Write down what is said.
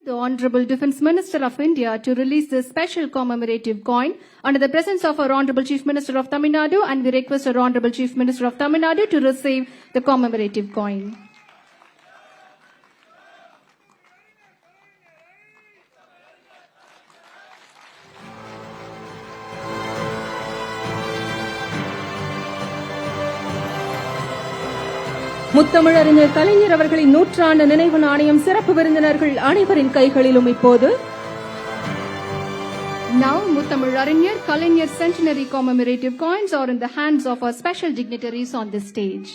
the Honorable Defence Minister of India to release this special commemorative coin under the presence of our Honorable Chief Minister of Tamil Nadu, and we request our Honorable Chief Minister of Tamil Nadu to receive the commemorative coin. முத்தமிழறிஞர் கலைஞர் அவர்களின் நூற்றாண்டு நினைவு நாணயம் சிறப்பு விருந்தினர்கள் அனைவரின் கைகளிலும் இப்போது. Now, Muthamizharinyar Kalaignar's centenary commemorative coins are in the hands of our special dignitaries on this stage.